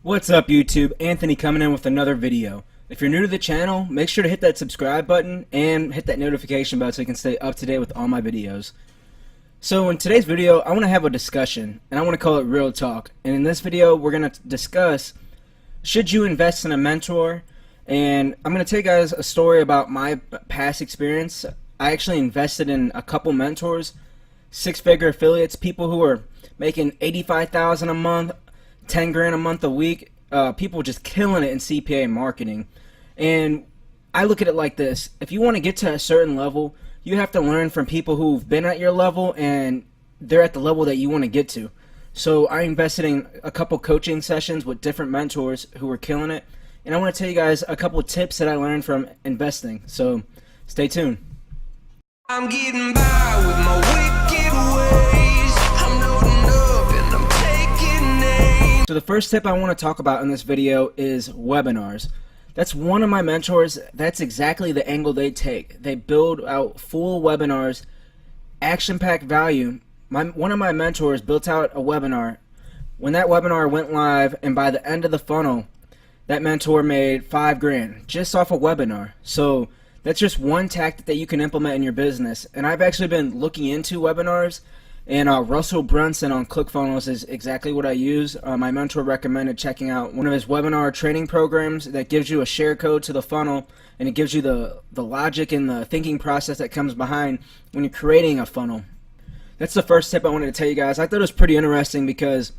What's up YouTube? Anthony coming in with another video. If you're new to the channel, make sure to hit that subscribe button and hit that notification bell so you can stay up to date with all my videos. So in today's video, I want to have a discussion, and I want to call it Real Talk. And in this video, we're going to discuss, should you invest in a mentor? And I'm going to tell you guys a story about my past experience. I actually invested in a couple mentors, six-figure affiliates, people who are making $85,000 a month, 10 grand a month a week, people just killing it in CPA marketing. And I look at it like this: if you want to get to a certain level, you have to learn from people who've been at your level and they're at the level that you want to get to. So I invested in a couple coaching sessions with different mentors who were killing it, and I want to tell you guys a couple tips that I learned from investing. So stay tuned. I'm getting by with my wicked ways. I'm loading up and I'm taking names. So the first tip I want to talk about in this video is webinars. That's one of my mentors. That's exactly the angle they take. They build out full webinars, action-packed value. One of my mentors built out a webinar. When that webinar went live, and by the end of the funnel, that mentor made 5 grand just off a webinar. So that's just one tactic that you can implement in your business. And I've actually been looking into webinars, and Russell Brunson on ClickFunnels is exactly what I use. My mentor recommended checking out one of his webinar training programs that gives you a share code to the funnel, and it gives you the logic and the thinking process that comes behind when you're creating a funnel. That's the first tip I wanted to tell you guys. I thought it was pretty interesting because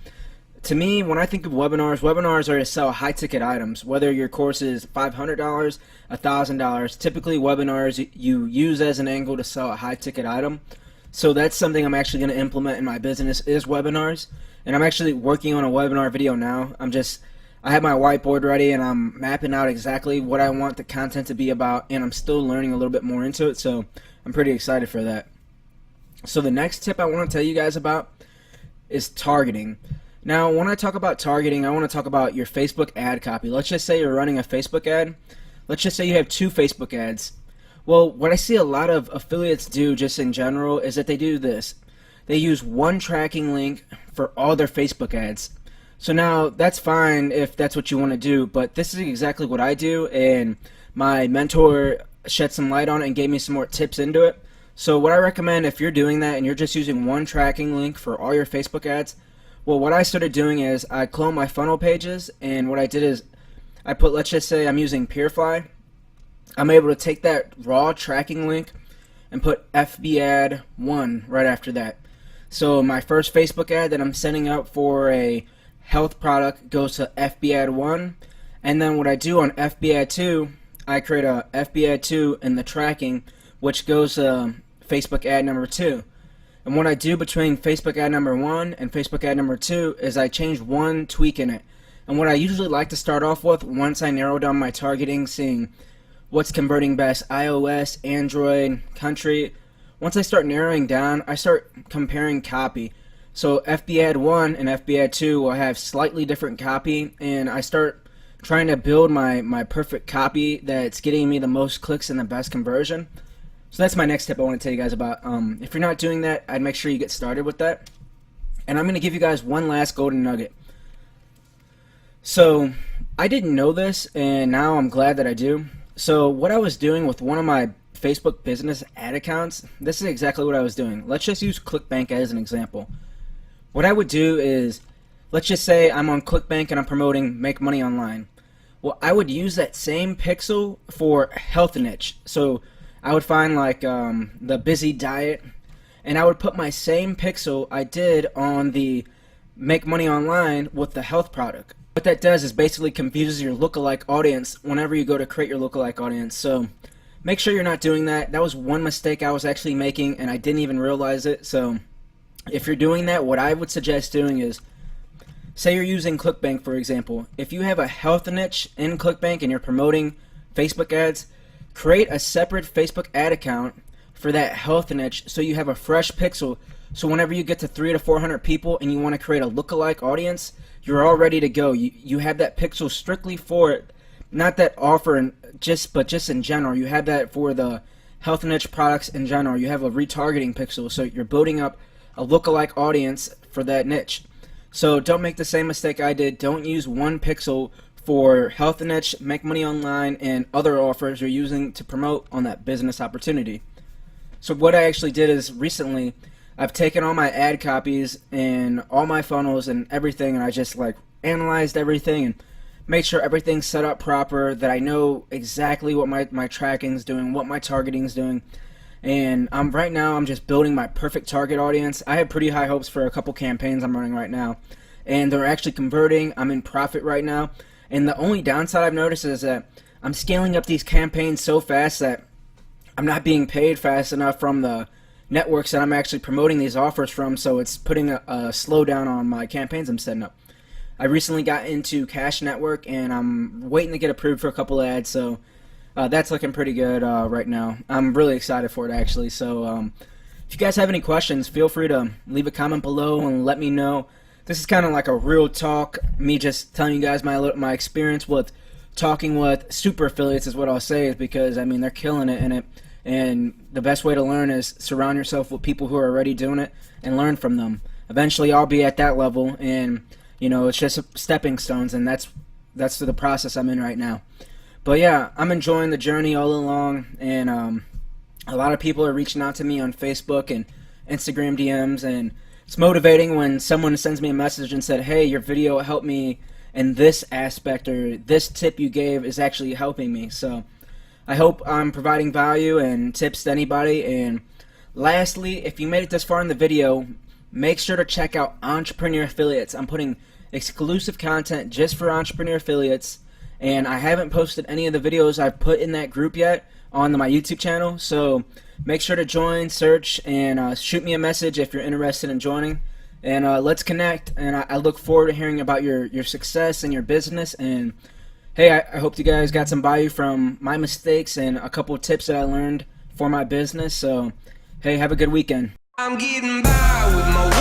to me, when I think of webinars, webinars are to sell high-ticket items. Whether your course is $500, $1,000, typically webinars you use as an angle to sell a high-ticket item. So that's something I'm actually going to implement in my business, is webinars. And I'm actually working on a webinar video now. I have my whiteboard ready, and I'm mapping out exactly what I want the content to be about, and I'm still learning a little bit more into it, so I'm pretty excited for that. So the next tip I want to tell you guys about is targeting. Now, when I talk about targeting, I want to talk about your Facebook ad copy. Let's just say you're running a Facebook ad. Let's just say you have 2 Facebook ads. Well, what I see a lot of affiliates do just in general is that they do this. They use one tracking link for all their Facebook ads. So now, that's fine if that's what you want to do, but this is exactly what I do, and my mentor shed some light on it and gave me some more tips into it. So what I recommend, if you're doing that and you're just using one tracking link for all your Facebook ads, well, what I started doing is I cloned my funnel pages, and what I did is I put, let's just say I'm using peerfly. I'm able to take that raw tracking link and put FB ad 1 right after that. So my first Facebook ad that I'm sending out for a health product goes to FB ad 1, and then what I do on FB ad 2, I create a FB ad 2 in the tracking, which goes to Facebook ad number 2. And what I do between Facebook ad number 1 and Facebook ad number 2 is I change one tweak in it. And what I usually like to start off with, once I narrow down my targeting, seeing what's converting best, iOS, Android, country, once I start narrowing down, I start comparing copy. So FB ad 1 and FB ad 2 will have slightly different copy, and I start trying to build my perfect copy that's getting me the most clicks and the best conversion. So that's my next tip I want to tell you guys about. If you're not doing that, I'd make sure you get started with that. And I'm going to give you guys one last golden nugget. So I didn't know this, and now I'm glad that I do. So what I was doing with one of my Facebook business ad accounts, this is exactly what I was doing. Let's just use ClickBank as an example. What I would do is, let's just say I'm on ClickBank and I'm promoting Make Money Online. Well, I would use that same pixel for health niche. So I would find like the busy diet, and I would put my same pixel I did on the Make Money Online with the health product. What that does is basically confuses your lookalike audience whenever you go to create your lookalike audience. So make sure you're not doing that. That was one mistake I was actually making, and I didn't even realize it. So if you're doing that, what I would suggest doing is, say you're using ClickBank, for example. If you have a health niche in ClickBank and you're promoting Facebook ads, create a separate Facebook ad account for that health niche so you have a fresh pixel. So whenever you get to 300 to 400 people and you want to create a lookalike audience, you're all ready to go. You have that pixel strictly for it, not that offer, but just in general. You have that for the health niche products in general. You have a retargeting pixel, so you're building up a lookalike audience for that niche. So don't make the same mistake I did. Don't use one pixel for health niche, make money online, and other offers you're using to promote on that business opportunity. So what I actually did is recently I've taken all my ad copies and all my funnels and everything, and I just like analyzed everything and made sure everything's set up proper, that I know exactly what my tracking's doing, what my targeting's doing. And right now I'm just building my perfect target audience. I have pretty high hopes for a couple campaigns I'm running right now, and they're actually converting. I'm in profit right now, and the only downside I've noticed is that I'm scaling up these campaigns so fast that I'm not being paid fast enough from the networks that I'm actually promoting these offers from, so it's putting a slowdown on my campaigns I'm setting up. I recently got into Cash Network, and I'm waiting to get approved for a couple ads, so that's looking pretty good right now. I'm really excited for it, actually. So if you guys have any questions, feel free to leave a comment below and let me know. This is kind of like a real talk, me just telling you guys my experience with talking with super affiliates is what I'll say, is because, I mean, they're killing it in it. And the best way to learn is surround yourself with people who are already doing it and learn from them. Eventually, I'll be at that level, and you know, it's just stepping stones, and that's the process I'm in right now. But yeah, I'm enjoying the journey all along, and a lot of people are reaching out to me on Facebook and Instagram DMs, and it's motivating when someone sends me a message and said, hey, your video helped me in this aspect, or this tip you gave is actually helping me. So I hope I'm providing value and tips to anybody. And lastly, if you made it this far in the video, make sure to check out Entrepreneur Affiliates. I'm putting exclusive content just for Entrepreneur Affiliates, and I haven't posted any of the videos I've put in that group yet on my YouTube channel, so make sure to join, search, and shoot me a message if you're interested in joining, and let's connect. And I look forward to hearing about your success and your business. And hey, I hope you guys got some value from my mistakes and a couple of tips that I learned for my business. So hey, have a good weekend. I'm getting by with my